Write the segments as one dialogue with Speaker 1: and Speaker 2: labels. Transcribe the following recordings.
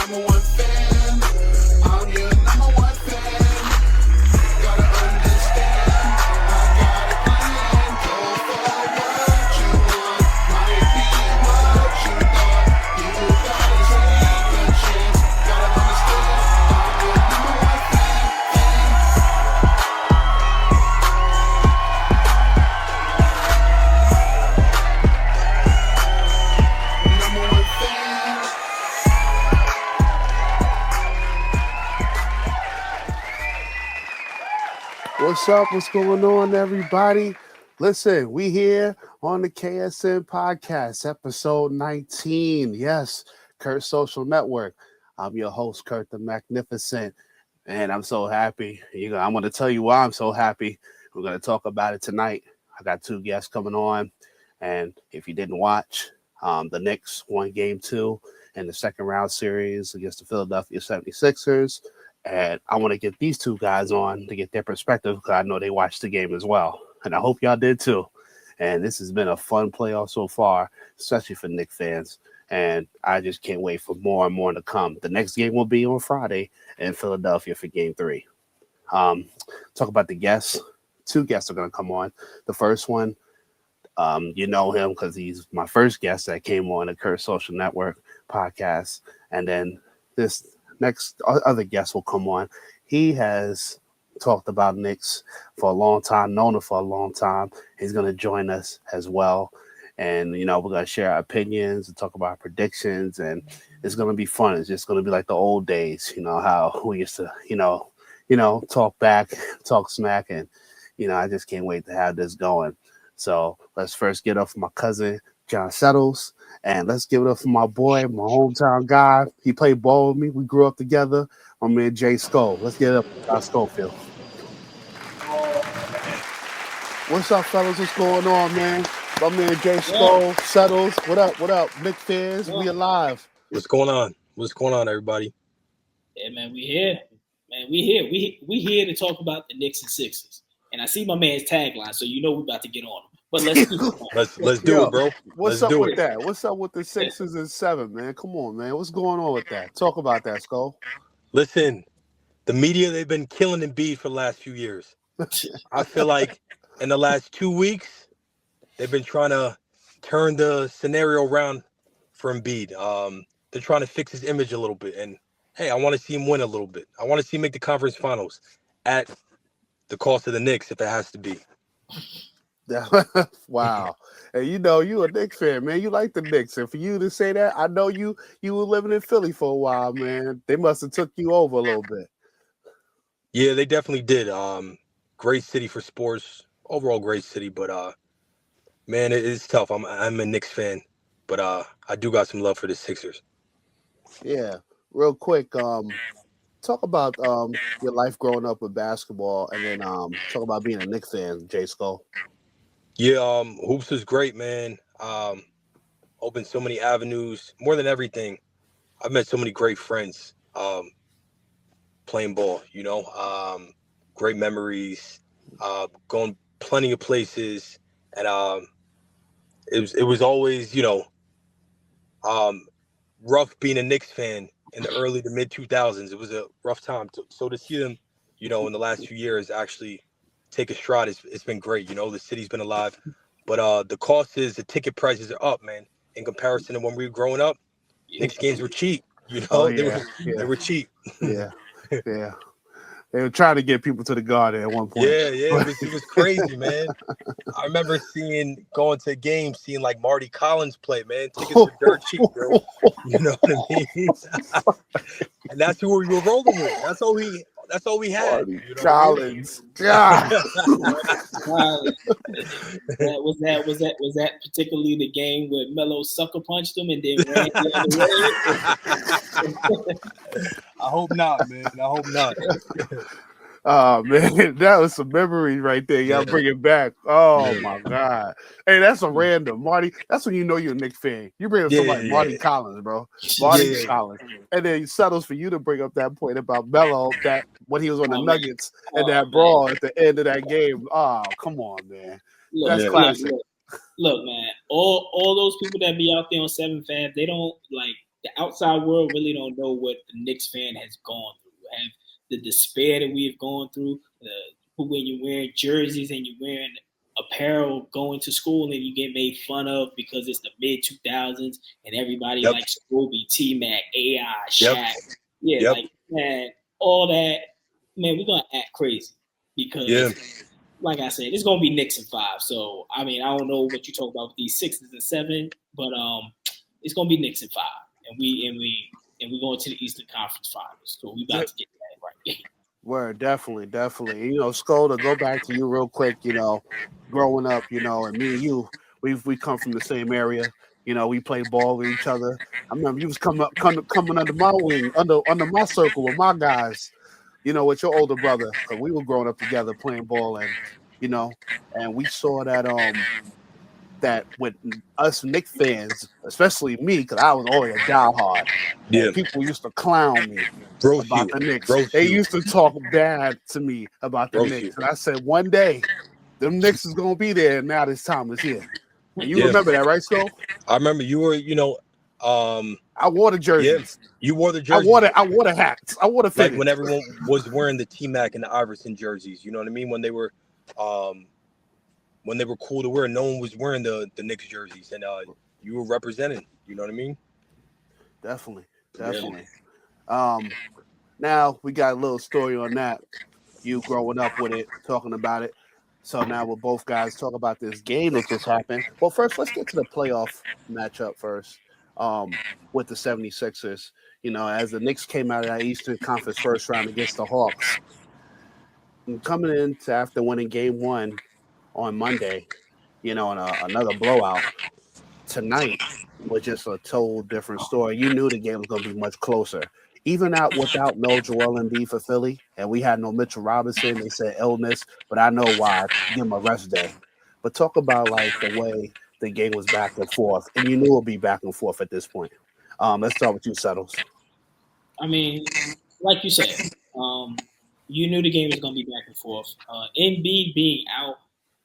Speaker 1: number one fan. I'm your number one fan. Gotta understand, I got a plan. Go for what you want, might be what you thought. You gotta take a chance. Gotta understand, I'm your number one fan. Number one fan.
Speaker 2: What's up? What's going on, everybody? Listen, we here on the KSN Podcast, episode 19. Yes, Kurt Social Network. I'm your host, Kurt the Magnificent, and I'm so happy. I'm going to tell you why I'm so happy. We're going to talk about it tonight. I got two guests coming on, and if you didn't watch, the Knicks won Game 2 in the second round series against the Philadelphia 76ers. And I want to get these two guys on to get their perspective because I know they watched the game as well. And I hope y'all did too. And this has been a fun playoff so far, especially for Knicks fans. And I just can't wait for more and more to come. The next game will be on Friday in Philadelphia for Game 3. Talk about the guests. Two guests are going to come on. The first one, you know him because he's my first guest that came on the Kurt Social Network podcast. And then this next other guest will come on. He has talked about Knicks for a long time, known him for a long time. He's going to join us as well. And, we're going to share our opinions and talk about our predictions. And it's going to be fun. It's just going to be like the old days, how we used to, talk back, talk smack. And, I just can't wait to have this going. So let's first get up for my cousin, John Suttles. And let's give it up for my boy, my hometown guy. He played ball with me. We grew up together. My man, J Scho. Let's get it up for John Schofield. What's up, fellas? What's going on, man? My man, J Scho, Suttles. What up? What up? Knicks fans, we alive.
Speaker 3: What's going on? What's going on, everybody?
Speaker 4: Yeah, man, we here. Man, we here. We here to talk about the Knicks and Sixers. And I see my man's tagline, so we about to get on him. But let's keep it on.
Speaker 3: Let's do it, bro.
Speaker 2: What's up with that? What's up with the Sixers and 7, man? Come on, man. What's going on with that? Talk about that, Skull.
Speaker 3: Listen, the media, they've been killing Embiid for the last few years. I feel like in the last 2 weeks, they've been trying to turn the scenario around for Embiid. They're trying to fix his image a little bit. And, hey, I want to see him win a little bit. I want to see him make the conference finals at the cost of the Knicks if it has to be.
Speaker 2: Wow. And you a Knicks fan, man. You like the Knicks. And for you to say that, I know you were living in Philly for a while, man. They must have took you over a little bit.
Speaker 3: Yeah, they definitely did. Great city for sports. Overall great city, but man, it's tough. I'm a Knicks fan, but I do got some love for the Sixers.
Speaker 2: Yeah. Real quick, talk about your life growing up with basketball and then talk about being a Knicks fan, J Scho.
Speaker 3: Yeah, hoops was great, man. Opened so many avenues. More than everything, I've met so many great friends playing ball, great memories, going plenty of places. And it was always, rough being a Knicks fan in the early to mid 2000s. It was a rough time. So to see them, in the last few years actually take a stride, it's been great. The city's been alive, but the cost is the ticket prices are up, man. In comparison to when we were growing up, Knicks games were cheap. They were cheap.
Speaker 2: Yeah. They were trying to get people to the Garden at one point.
Speaker 3: Yeah, it was crazy, man. I remember going to games, seeing like Marty Collins play, man. Tickets were dirt cheap, bro. You know what I mean? And that's who we were rolling with. That's all we had.
Speaker 2: Marty Collins. God.
Speaker 4: Was that particularly the game where Melo sucker punched him and then ran the other way?
Speaker 3: I hope not, man. I hope not.
Speaker 2: Oh, man, that was some memories right there. Y'all bring it back. Oh, my God. Hey, that's a random. Marty, that's when you know you're a Knicks fan. You bring up somebody, Marty Collins, bro. Marty Collins. And then it settles for you to bring up that point about Melo, that when he was on the Nuggets and that brawl at the end of that game. Oh, come on, man. That's classic.
Speaker 4: Look, man, all those people that be out there on 7 fans, they don't the outside world really don't know what the Knicks fan has gone through. Have the despair that we have gone through, when you're wearing jerseys and you're wearing apparel going to school and you get made fun of because it's the mid 2000s and everybody likes Kobe, T-Mac, AI, Shaq. Yeah, like, man, all that, man, we're going to act crazy because, like I said, it's going to be Knicks in 5. So, I mean, I don't know what you talk about with these 6s and 7, but it's going to be Knicks in 5. And we're going to the Eastern Conference Finals. So we about to get that right.
Speaker 2: Word, definitely. You know, Sko, to go back to you real quick, you know, growing up, you know, and me and you, we come from the same area. You know, we play ball with each other. I remember you was coming under my wing, under my circle with my guys, you know, with your older brother. Because we were growing up together playing ball, and you know, and we saw that with us Knicks fans, especially me, because I was always a diehard. Yeah, people used to clown me about the Knicks. They used to talk bad to me about the Knicks, and I said, one day, them Knicks is gonna be there. And now this time is here. And you remember that, right, Sko?
Speaker 3: I remember you were, you know,
Speaker 2: I wore the jerseys.
Speaker 3: Yeah, you wore the jerseys.
Speaker 2: I wore the hats. I wore the fitteds.
Speaker 3: Like when everyone was wearing the T-Mac and the Iverson jerseys. You know what I mean? When they were cool to wear, no one was wearing the Knicks jerseys, and you were representing. You know what I mean?
Speaker 2: Definitely. Now we got a little story on that. You growing up with it, talking about it. So now we'll both guys talk about this game that just happened. Well, first, let's get to the playoff matchup first with the 76ers. You know, as the Knicks came out of that Eastern Conference first round against the Hawks. And coming into after winning game 1 on Monday, you know, and another blowout tonight was just a total different story. You knew the game was going to be much closer. Even without no Joel Embiid for Philly, and we had no Mitchell Robinson, they said illness, but I know why. Give him a rest day. But talk about like the way the game was back and forth, and you knew it would be back and forth at this point. Let's start with you, Suttles.
Speaker 4: I mean, like you said, you knew the game was going to be back and forth. Embiid being out,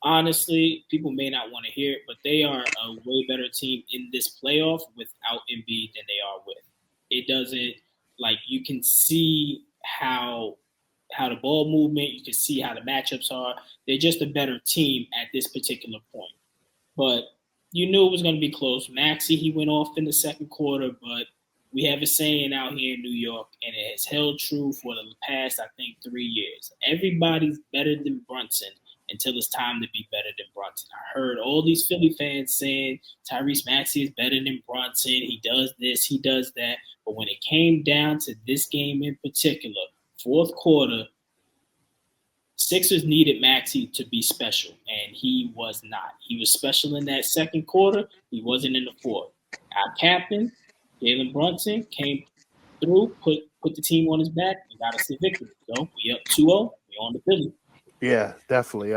Speaker 4: honestly, people may not want to hear it, but they are a way better team in this playoff without Embiid than they are with. It doesn't. Like, you can see how the ball movement, you can see how the matchups are. They're just a better team at this particular point. But you knew it was going to be close. Maxey, he went off in the second quarter, but we have a saying out here in New York, and it has held true for the past, I think, 3 years. Everybody's better than Brunson until it's time to be better than Brunson. I heard all these Philly fans saying Tyrese Maxey is better than Brunson. He does this, he does that. But when it came down to this game in particular, fourth quarter, Sixers needed Maxey to be special, and he was not. He was special in that second quarter. He wasn't in the fourth. Our captain, Jalen Brunson, came through, put the team on his back, and got us the victory. So we up 2-0. We on the Philly.
Speaker 2: Yeah, definitely.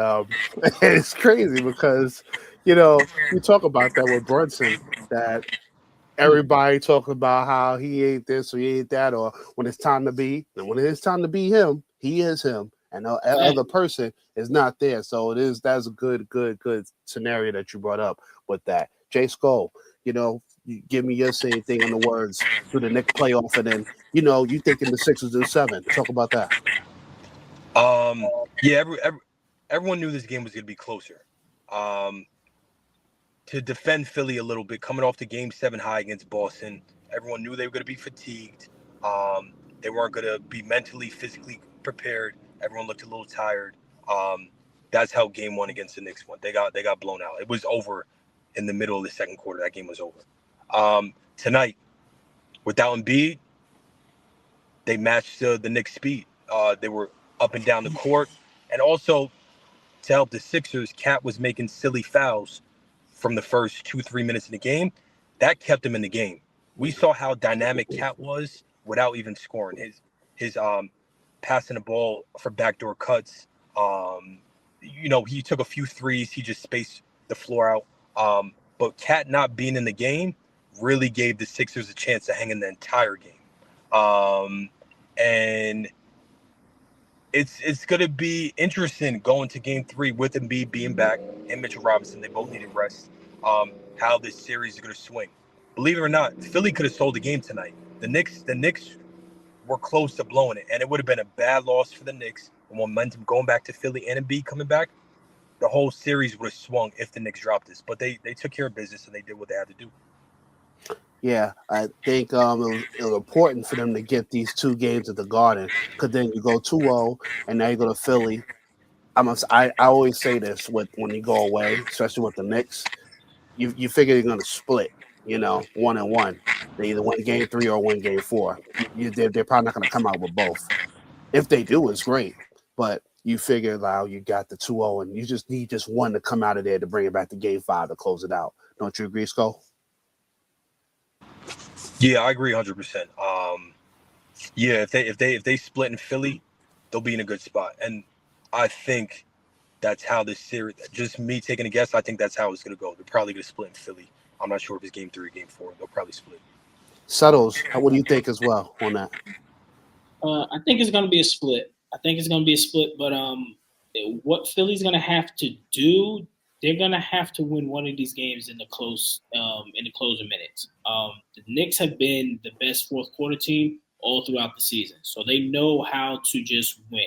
Speaker 2: It's crazy because, you know, we talk about that with Brunson, that everybody talk about how he ain't this or he ain't that, or when it's time to be, and when it is time to be him, he is him, and the other person is not there. So that's a good scenario that you brought up with that. J Scho, you know, you give me your same thing on the words through the Knicks playoff, and then, you know, you thinking the Sixers do 7. Talk about that.
Speaker 3: Yeah, everyone knew this game was going to be closer. To defend Philly a little bit, coming off the Game 7 high against Boston, everyone knew they were going to be fatigued. They weren't going to be mentally, physically prepared. Everyone looked a little tired. That's how Game 1 against the Knicks went. They got blown out. It was over in the middle of the second quarter. That game was over. Tonight, without Embiid, they matched the Knicks' speed. They were up and down the court. And also, to help the Sixers, Cat was making silly fouls from the first 2-3 minutes in the game. That kept him in the game. We saw how dynamic Cat was without even scoring. His passing the ball for backdoor cuts. You know, he took a few threes. He just spaced the floor out. But Cat not being in the game really gave the Sixers a chance to hang in the entire game. And it's going to be interesting going to Game 3 with Embiid being back and Mitchell Robinson. They both needed rest. How this series is going to swing. believe it or not, Philly could have stole the game tonight. The Knicks were close to blowing it, and it would have been a bad loss for the Knicks. The momentum going back to Philly and Embiid coming back, the whole series would have swung if the Knicks dropped this. But they took care of business and they did what they had to do.
Speaker 2: Yeah, I think it was important for them to get these 2 games at the Garden, because then you go 2-0, and now you go to Philly. I always say this when you go away, especially with the Knicks, you figure you're going to split, 1-1. They either win game 3 or win game 4. They're probably not going to come out with both. If they do, it's great. But you figure now you got the 2-0, and you just need just one to come out of there to bring it back to game 5 to close it out. Don't you agree, Scho?
Speaker 3: Yeah, I agree 100%. Yeah, if they split in Philly, they'll be in a good spot. And I think that's how this series, just me taking a guess, I think that's how it's going to go. They're probably going to split in Philly. I'm not sure if it's game 3 or game 4. They'll probably split.
Speaker 2: Suttles, what do you think as well on that?
Speaker 4: I think it's going to be a split. But what Philly's going to have to do, they're going to have to win one of these games in the closing minutes. The Knicks have been the best fourth quarter team all throughout the season, so they know how to just win.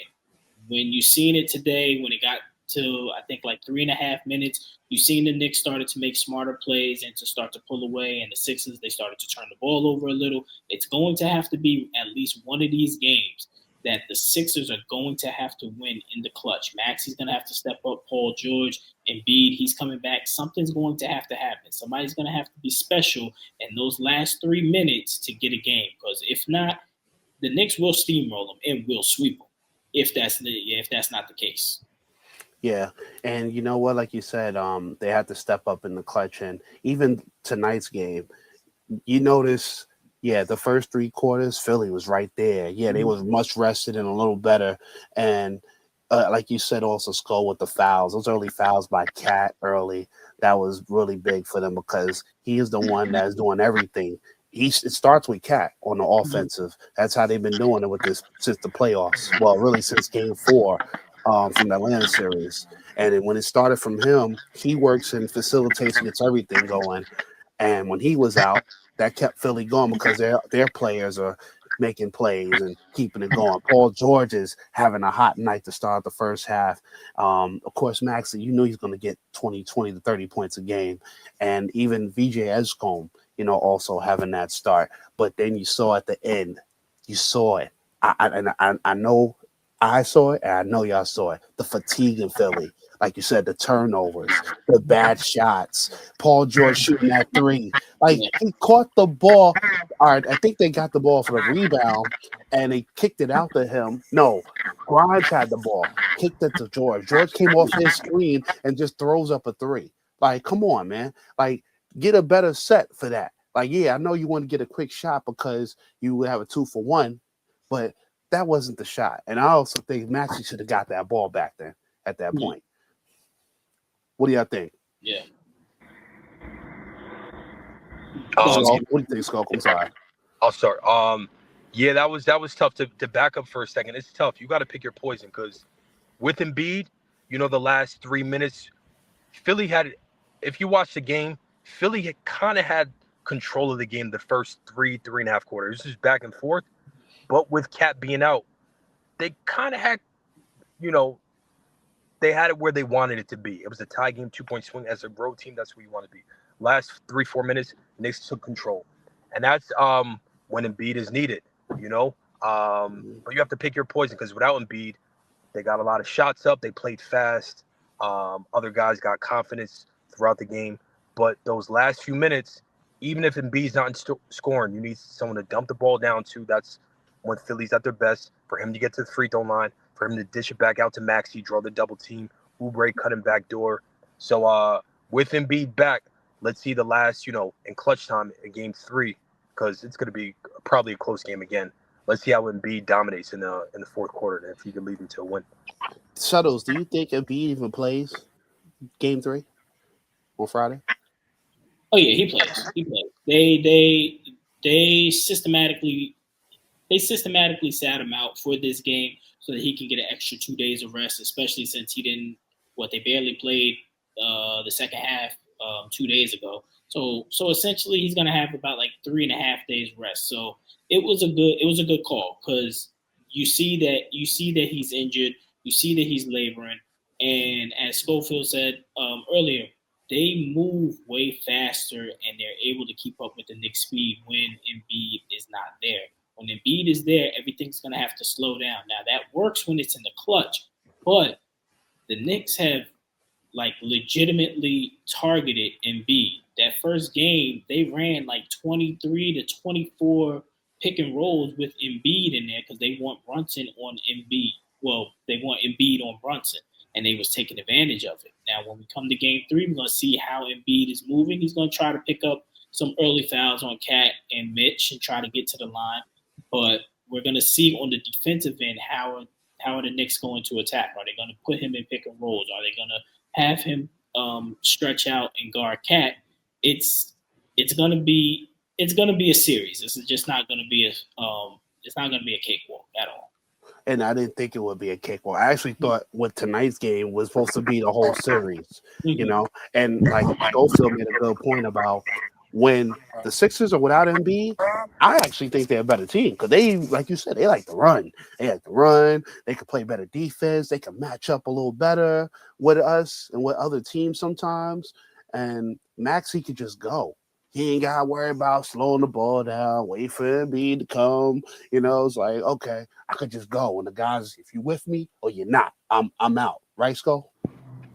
Speaker 4: When you seen it today, when it got to, I think, like 3.5 minutes, you seen the Knicks started to make smarter plays and to start to pull away, and the Sixers, they started to turn the ball over a little. It's going to have to be at least one of these games that the Sixers are going to have to win in the clutch. Maxi's going to have to step up. Paul George, Embiid, he's coming back. Something's going to happen. Somebody's going to have to be special in those last 3 minutes to get a game, because if not, the Knicks will steamroll them and will sweep them if that's not the case.
Speaker 2: Yeah, and you know what? Like you said, they had to step up in the clutch, and even tonight's game, you notice, the first 3 quarters, Philly was right there. Yeah, they was much rested and a little better, and like you said, also Scho with the fouls, those early fouls by Cat early, that was really big for them because he is the one that's doing everything. It starts with Cat on the offensive. That's how they've been doing it with this since the playoffs. Well, really since game 4. From the Atlanta series. And then when it started from him, he works and facilitates and gets everything going. And when he was out, that kept Philly going because their players are making plays and keeping it going. Paul George is having a hot night to start the first half. Of course, Maxey, he's going to get 20 to 30 points a game. And even VJ Edgecombe, also having that start. But then you saw at the end, you saw it. I know I saw it, and I know y'all saw it. The fatigue in Philly, like you said, the turnovers, the bad shots. Paul George shooting that 3. Like, he caught the ball. All right, I think they got the ball for the rebound, and they kicked it out to him. No, Grimes had the ball, kicked it to George. George came off his screen and just throws up a 3. Like, come on, man. Like, get a better set for that. Like, yeah, I know you want to get a quick shot because you would have a 2-for-1, but that wasn't the shot. And I also think Maxey should have got that ball back then at that point. What do y'all think?
Speaker 4: Yeah.
Speaker 2: What do you think, Scho? I'm sorry.
Speaker 3: I'll start. Yeah, that was tough to back up for a second. It's tough. You got to pick your poison because with Embiid, the last 3 minutes, Philly had, if you watch the game, Philly had kind of had control of the game the first 3.5 quarters. This is back and forth. But with Cat being out, they kind of had, they had it where they wanted it to be. It was a tie game, 2-point swing. As a road team, that's where you want to be. Last 3-4 minutes, Knicks took control. And that's when Embiid is needed, But you have to pick your poison because without Embiid, they got a lot of shots up. They played fast. Other guys got confidence throughout the game. But those last few minutes, even if Embiid's not scoring, you need someone to dump the ball down to. That's when Philly's at their best, for him to get to the free throw line, for him to dish it back out to Maxey, draw the double team, Oubre cut him back door. So with Embiid back, let's see the last, in clutch time in game 3, because it's going to be probably a close game again. Let's see how Embiid dominates in the fourth quarter, and if he can lead them to a win.
Speaker 2: Suttles, do you think Embiid even plays game 3 on Friday?
Speaker 4: Oh yeah, he plays. They systematically sat him out for this game so that he can get an extra 2 days of rest, especially since they barely played the second half 2 days ago. So essentially, he's gonna have about like 3.5 days rest. So it was a good call because you see that he's injured, you see that he's laboring, and as Schofield said earlier, they move way faster and they're able to keep up with the Knicks' speed when Embiid is not there. When Embiid is there, everything's gonna have to slow down. Now that works when it's in the clutch, but the Knicks have like legitimately targeted Embiid. That first game, they ran like 23 to 24 pick and rolls with Embiid in there because they want Brunson on Embiid. Well, they want Embiid on Brunson, and they was taking advantage of it. Now, when we come to game 3, we're going to see how Embiid is moving. He's going to try to pick up some early fouls on Cat and Mitch and try to get to the line. But we're going to see on the defensive end how are the Knicks going to attack? Are they going to put him in pick and rolls? Are they going to have him stretch out and guard Cat? It's going to be a series. This is just not going to be a cakewalk at all.
Speaker 2: And I didn't think it would be a cakewalk. I actually thought what tonight's game was supposed to be the whole series, you know. And like Schofield made a good point about when the Sixers are without Embiid, I actually think they're a better team because they, like you said, they like to run. They like to run. They can play better defense. They can match up a little better with us and with other teams sometimes. And Maxey could just go. He ain't got to worry about slowing the ball down, wait for Embiid to come. You know, it's like, okay, I could just go. And the guys, if you with me or you're not, I'm out. Right, Sko?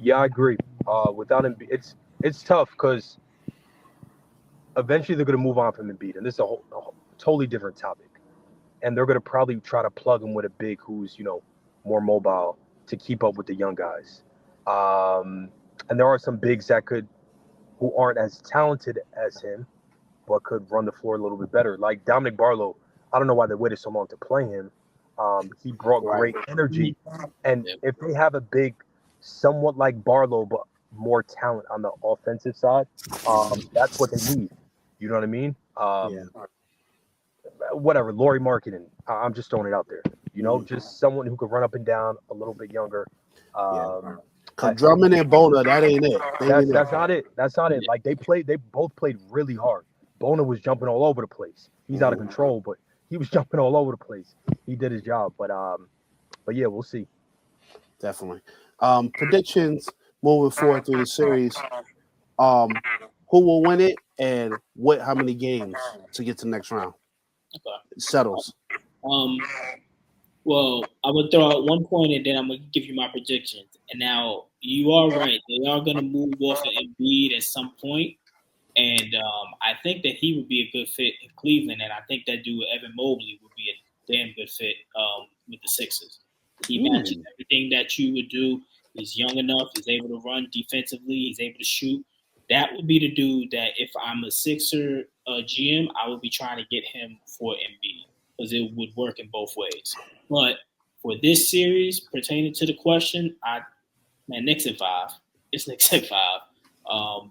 Speaker 3: Yeah, I agree. Without Embiid, it's tough because eventually they're going to move on from Embiid, and this is a totally different topic. And they're going to probably try to plug him with a big who's, more mobile to keep up with the young guys. And there are some bigs who aren't as talented as him, but could run the floor a little bit better. Like Dominic Barlow, I don't know why they waited so long to play him. He brought great energy. And if they have a big, somewhat like Barlow, but more talent on the offensive side, that's what they need. You know what I mean? Whatever, Lauri Markkanen. I'm just throwing it out there. Just someone who could run up and down, a little bit younger.
Speaker 2: Drummond and Bona, that ain't it.
Speaker 3: That's not it. That's not it. Like they both played really hard. Bona was jumping all over the place. He's out of control, but he was jumping all over the place. He did his job. But yeah, we'll see.
Speaker 2: Definitely. Predictions moving forward through the series. Who will win it and how many games to get to the next round?
Speaker 4: Okay.
Speaker 2: It settles.
Speaker 4: Well, I would throw out one point and then I'm going to give you my predictions. And now, you are right. They are going to move off of Embiid at some point. And I think that he would be a good fit in Cleveland. And I think that dude, Evan Mobley, would be a damn good fit with the Sixers. He matches everything that you would do. He's young enough. He's able to run defensively. He's able to shoot. That would be the dude that if I'm a Sixer GM, I would be trying to get him for Embiid because it would work in both ways. But for this series, pertaining to the question, Knicks at 5. It's Knicks at 5.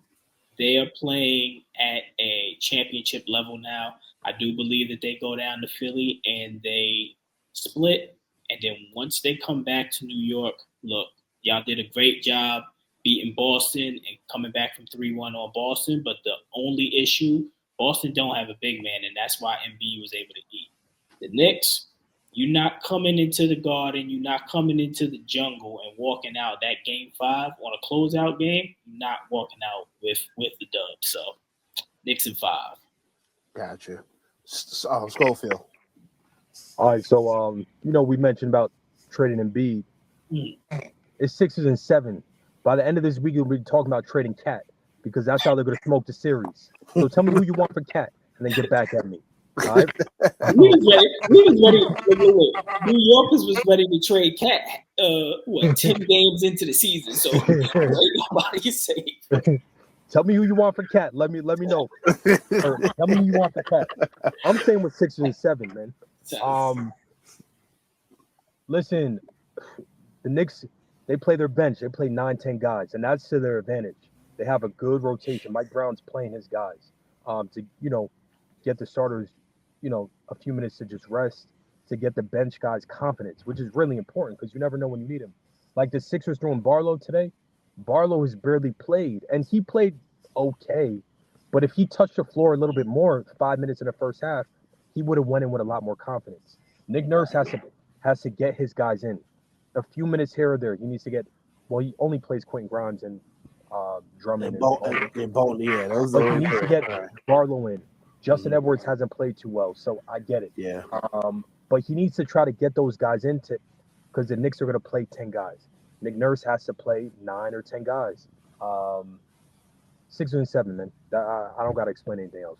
Speaker 4: They are playing at a championship level now. I do believe that they go down to Philly and they split. And then once they come back to New York, look, y'all did a great job beating Boston and coming back from 3-1 on Boston. But the only issue, Boston don't have a big man, and that's why Embiid was able to eat. The Knicks, you're not coming into the Garden, you're not coming into the jungle and walking out that game 5 on a closeout game. You're not walking out with the dub. So, Knicks at 5.
Speaker 2: Gotcha. Schofield.
Speaker 3: All right, so we mentioned about trading Embiid. It's 6 and 7. By the end of this week, we'll be talking about trading Cat because that's how they're going to smoke the series. So tell me who you want for Cat, and then get back at me. All right?
Speaker 4: We was ready. New Yorkers was ready to trade Cat. 10 games into the season. So nobody safe.
Speaker 3: Tell me who you want for Cat. Let me know. Or tell me who you want for Cat. I'm saying with 6 and 7, man. Listen, the Knicks, they play their bench. They play 9-10 guys, and that's to their advantage. They have a good rotation. Mike Brown's playing his guys to get the starters a few minutes to just rest, to get the bench guys confidence, which is really important because you never know when you need him. Like the Sixers throwing Barlow today. Barlow has barely played, and he played okay,
Speaker 5: But if he touched the floor a little bit more, 5 minutes in the first half, he would have went in with a lot more confidence. Nick Nurse has to get his guys in. A few minutes here or there, he needs to get. Well, he only plays Quentin Grimes and Drummond and
Speaker 2: Bolton. Yeah, those
Speaker 5: but
Speaker 2: are
Speaker 5: he needs to get Barlow in. Justin Edwards hasn't played too well, so I get it.
Speaker 2: Yeah.
Speaker 5: But he needs to try to get those guys into, because the Knicks are going to play 10 guys. Nick Nurse has to play 9 or 10 guys. 6 and 7, man. I don't got to explain anything else.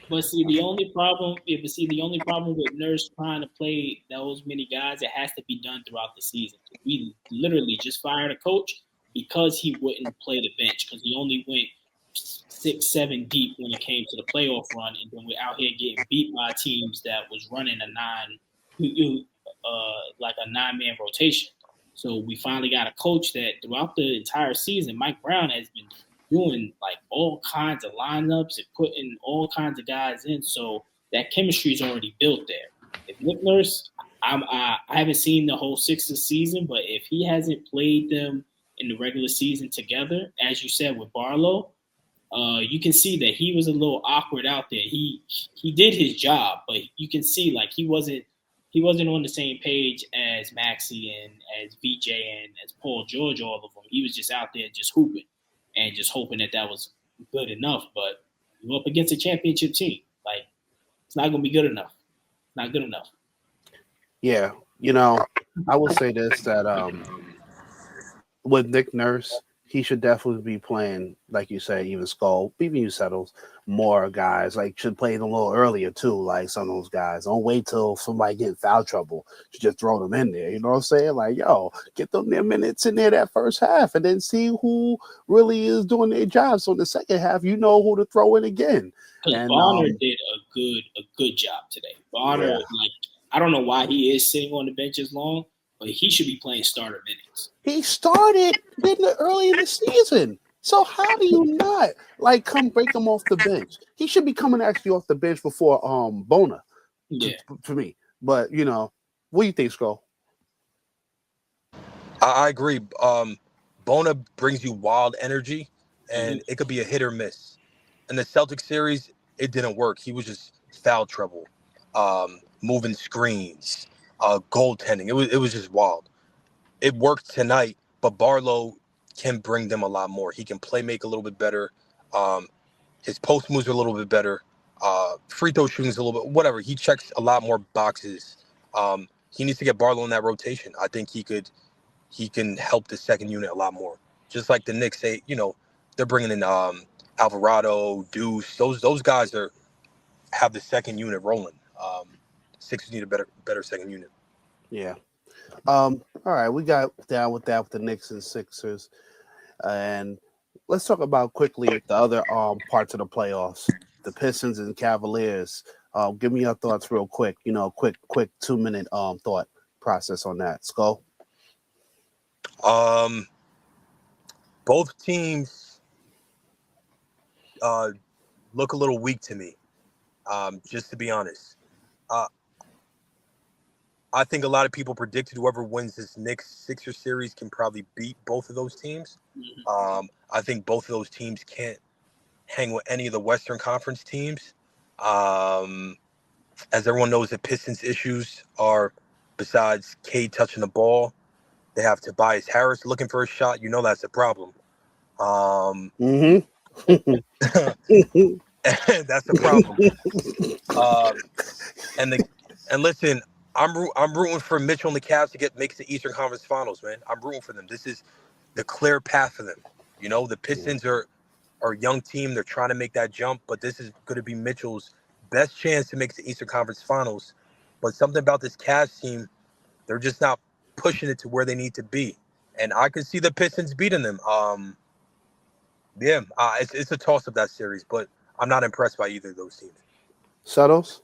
Speaker 4: But see, the only problem with Nurse trying to play those many guys, it has to be done throughout the season. We literally just fired a coach because he wouldn't play the bench, because he only went 6, 7 deep when it came to the playoff run, and then we're out here getting beat by teams that was running a 9-man rotation. So we finally got a coach that throughout the entire season, Mike Brown has been doing like all kinds of lineups and putting all kinds of guys in. So that chemistry is already built there. If Nick Nurse, I haven't seen the whole Sixers season, but if he hasn't played them in the regular season together, as you said with Barlow, you can see that he was a little awkward out there. He did his job, but you can see like he wasn't on the same page as Maxey and as VJ and as Paul George, all of them. He was just out there just hooping and just hoping that was good enough. But you're up against a championship team. Like, it's not going to be good enough. Not good enough.
Speaker 2: Yeah. I will say this, that with Nick Nurse, he should definitely be playing, like you say, even Skull, even you Suttles, more guys. Like, should play it a little earlier, too, like some of those guys. Don't wait till somebody get in foul trouble to just throw them in there. You know what I'm saying? Like, yo, get them their minutes in there that first half and then see who really is doing their job. So in the second half, you know who to throw in again.
Speaker 4: Because Bonner did a good job today. Bonner, I don't know why he is sitting on the bench as long, but he should be playing starter minutes.
Speaker 2: He started early in the season. So how do you not come break him off the bench? He should be coming actually off the bench before Bona.
Speaker 4: Yeah.
Speaker 2: For me. But what do you think, Skull?
Speaker 3: I agree. Bona brings you wild energy, and it could be a hit or miss. In the Celtics series, it didn't work. He was just foul trouble, moving screens, goaltending. It was just wild. It worked tonight, but Barlow can bring them a lot more. He can play make a little bit better. His post moves are a little bit better. Free throw shooting is a little bit whatever. He checks a lot more boxes. He needs to get Barlow in that rotation. I think he can help the second unit a lot more. Just like the Knicks say, they're bringing in Alvarado, Deuce. Those guys have the second unit rolling. Sixers need a better second unit.
Speaker 2: Yeah. All right, we got down with that with the Knicks and Sixers, and let's talk about quickly the other parts of the playoffs, the Pistons and Cavaliers. Give me your thoughts real quick. Quick 2-minute thought process on that. Skull.
Speaker 3: Both teams look a little weak to me. Just to be honest. I think a lot of people predicted whoever wins this Knicks-Sixers series can probably beat both of those teams. I think both of those teams can't hang with any of the Western Conference teams. As everyone knows, the Pistons' issues are, besides Cade touching the ball, they have Tobias Harris looking for a shot. That's a problem. That's the problem. And listen, I'm rooting for Mitchell and the Cavs to make it to Eastern Conference Finals, man. I'm rooting for them. This is the clear path for them. The Pistons are a young team. They're trying to make that jump, but this is going to be Mitchell's best chance to make it to Eastern Conference Finals. But something about this Cavs team, they're just not pushing it to where they need to be. And I can see the Pistons beating them. It's a toss-up, that series, but I'm not impressed by either of those teams.
Speaker 2: Suttles?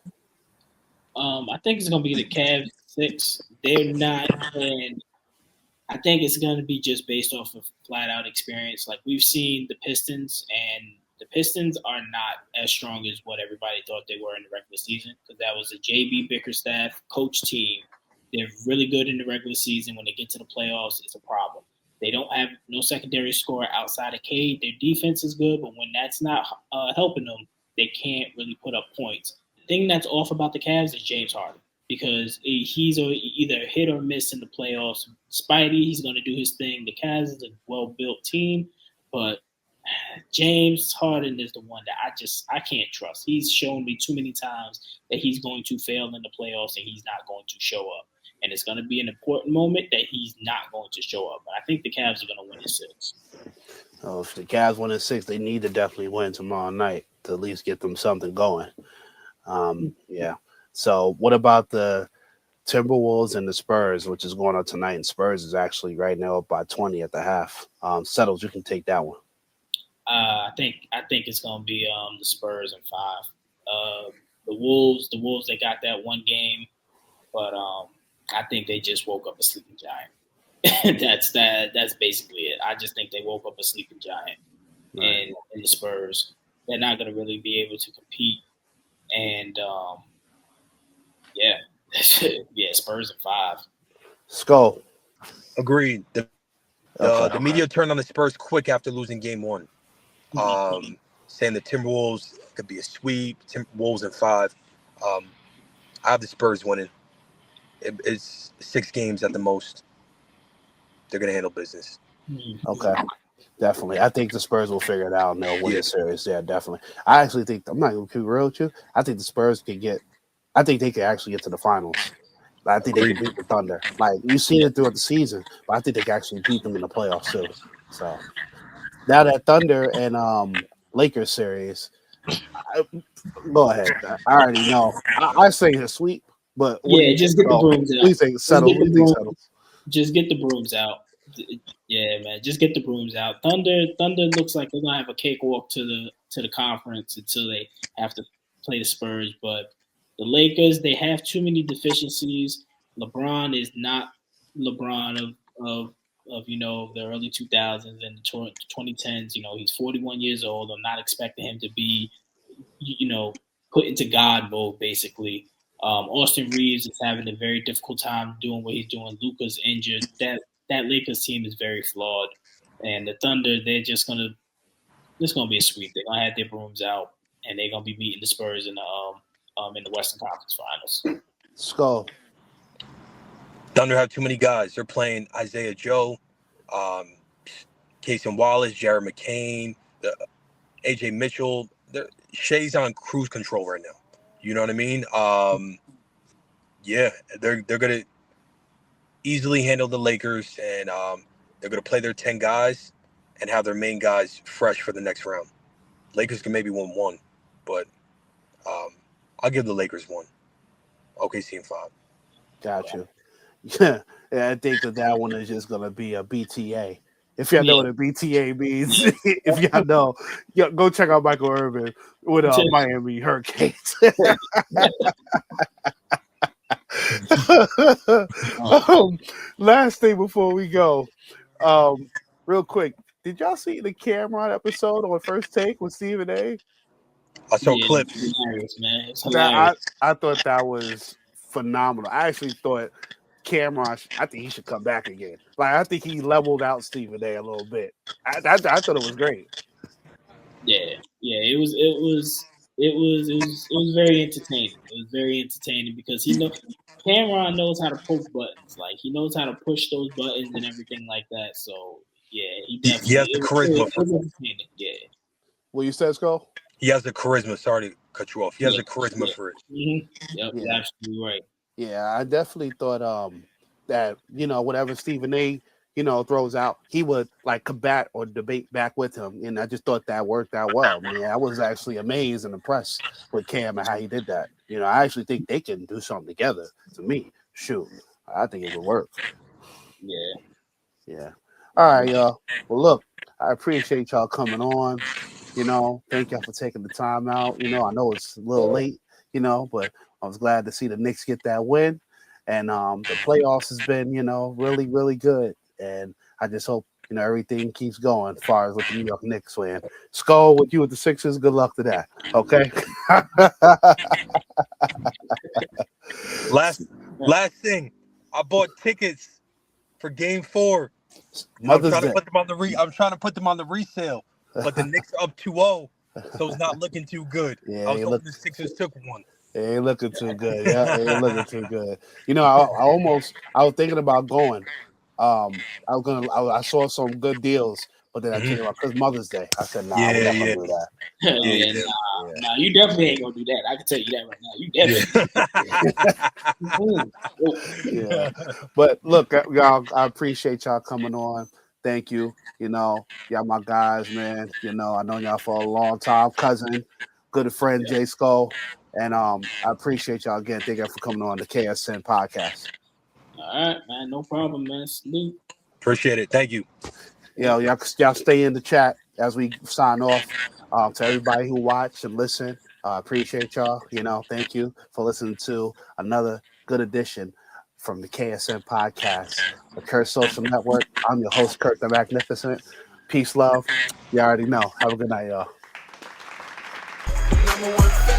Speaker 4: I think it's going to be the Cavs 6. They're not, and I think it's going to be just based off of flat-out experience. Like, we've seen the Pistons, and the Pistons are not as strong as what everybody thought they were in the regular season, because that was a J.B. Bickerstaff coach team. They're really good in the regular season. When they get to the playoffs, it's a problem. They don't have no secondary scorer outside of Cade. Their defense is good, but when that's not helping them, they can't really put up points. The thing that's off about the Cavs is James Harden, because he's either hit or miss in the playoffs. Spidey, he's going to do his thing. The Cavs is a well-built team, but James Harden is the one that I can't trust. He's shown me too many times that he's going to fail in the playoffs and he's not going to show up. And it's going to be an important moment that he's not going to show up. But I think the Cavs are going to win in 6.
Speaker 2: Oh, if the Cavs win in 6, they need to definitely win tomorrow night to at least get them something going. Yeah. So what about the Timberwolves and the Spurs, which is going on tonight? And Spurs is actually right now up by 20 at the half. Suttles, you can take that one.
Speaker 4: I think it's going to be the Spurs in 5. The Wolves, they got that one game, but I think they just woke up a sleeping giant. That's basically it. I just think they woke up a sleeping giant, right. And the Spurs, they're not going to really be able to compete. And yeah, Spurs in 5.
Speaker 2: Skull.
Speaker 3: Agreed. The media turned on the Spurs quick after losing game 1. Saying the Timberwolves could be a sweep. Wolves in 5. I have the Spurs winning. It's 6 games at the most. They're going to handle business.
Speaker 2: Okay. Definitely. I think the Spurs will figure it out and they'll win the series. Yeah, definitely. I actually think, I'm not going to be real with you, I think the Spurs they could actually get to the finals. I think they can beat the Thunder. Like, you've seen it throughout the season, but I think they can actually beat them in the playoffs too. So, now that Thunder and Lakers series, go ahead. I already know. I say a sweep, but
Speaker 4: just get the brooms out.
Speaker 2: Please think settle.
Speaker 4: Just get the brooms out. Yeah, man, just get the brooms out. Thunder looks like they're gonna have a cakewalk to the conference until they have to play the Spurs. But the Lakers, they have too many deficiencies. LeBron is not LeBron of the early 2000s and the 2010s. He's 41 years old. I'm not expecting him to be, put into God mode, basically. Austin Reeves is having a very difficult time doing what he's doing. Luka's injured. That Lakers team is very flawed. And the Thunder, it's gonna be a sweep. They're gonna have their brooms out and they're gonna be beating the Spurs in the Western Conference Finals.
Speaker 2: Skull.
Speaker 3: Thunder have too many guys. They're playing Isaiah Joe, KSN Wallace, Jared McCain, AJ Mitchell. Shea's on cruise control right now. You know what I mean? Yeah, they're gonna easily handle the Lakers, and they're gonna play their 10 guys and have their main guys fresh for the next round. Lakers can maybe win 1, but I'll give the Lakers 1. OKC in 5.
Speaker 2: Gotcha. Yeah, I think that one is just gonna be a BTA. If y'all know what a BTA means, if y'all know, go check out Michael Irvin with Miami Hurricanes. Last thing before we go, real quick, did y'all see the Cameron episode on First Take with Stephen A?
Speaker 3: I saw clips.
Speaker 4: It's hilarious, man. It's hilarious.
Speaker 2: I thought that was phenomenal. I actually thought Cameron, I think he should come back again. Like, I think he leveled out Stephen A a little bit. I thought it was great.
Speaker 4: Yeah, it was very entertaining. It was very entertaining because Cameron knows how to poke buttons. Like, he knows how to push those buttons and everything like that. So yeah, he definitely
Speaker 3: has the charisma for it.
Speaker 4: Yeah.
Speaker 2: What you said, Skull?
Speaker 3: He has the charisma. Sorry to cut you off. He has the charisma for it.
Speaker 4: Mm-hmm. Yep, you're absolutely right.
Speaker 2: Yeah, I definitely thought that whatever Stephen A throws out, he would like combat or debate back with him, and I just thought that worked out well. Man, I was actually amazed and impressed with Cam and how he did that. I actually think they can do something together. To me, shoot, I think it would work. Yeah. All right, y'all. Well, look, I appreciate y'all coming on. Thank y'all for taking the time out. I know it's a little late, but I was glad to see the Knicks get that win. And the playoffs has been, really, really good. And I just hope, everything keeps going as far as with the New York Knicks win. Skull, with you with the Sixers, good luck to that. Okay?
Speaker 3: Last thing. I bought tickets for Game 4
Speaker 2: Mother's
Speaker 3: I'm trying
Speaker 2: Day.
Speaker 3: to put them on the I'm trying to put them on the resale, but the Knicks are up 2-0, so it's not looking too good.
Speaker 2: Yeah,
Speaker 3: I was
Speaker 2: you
Speaker 3: hoping
Speaker 2: look-
Speaker 3: the Sixers took one.
Speaker 2: It ain't looking too good. Yeah, it ain't looking too good. You know, I was thinking about going. I saw some good deals, but then I came up because Mother's Day. I said, nah, we're not gonna do that.
Speaker 4: Yeah, nah, you definitely ain't gonna do that. I can tell you that right now. You definitely.
Speaker 2: Yeah. But look, y'all, I appreciate y'all coming on. Thank you. You know, y'all my guys, man. You know, I know y'all for a long time. Cousin, good friend J Scho. And I appreciate y'all again. Thank you for coming on the KSN podcast.
Speaker 4: All right, man. No problem, man. Salute.
Speaker 3: Appreciate it. Thank you.
Speaker 2: Y'all stay in the chat as we sign off. To everybody who watched and listened, appreciate y'all. You know, thank you for listening to another good edition from the KSN Podcast, the Kurt Social Network. I'm your host, Kurt the Magnificent. Peace, love. You already know. Have a good night, y'all.
Speaker 1: Number one fan.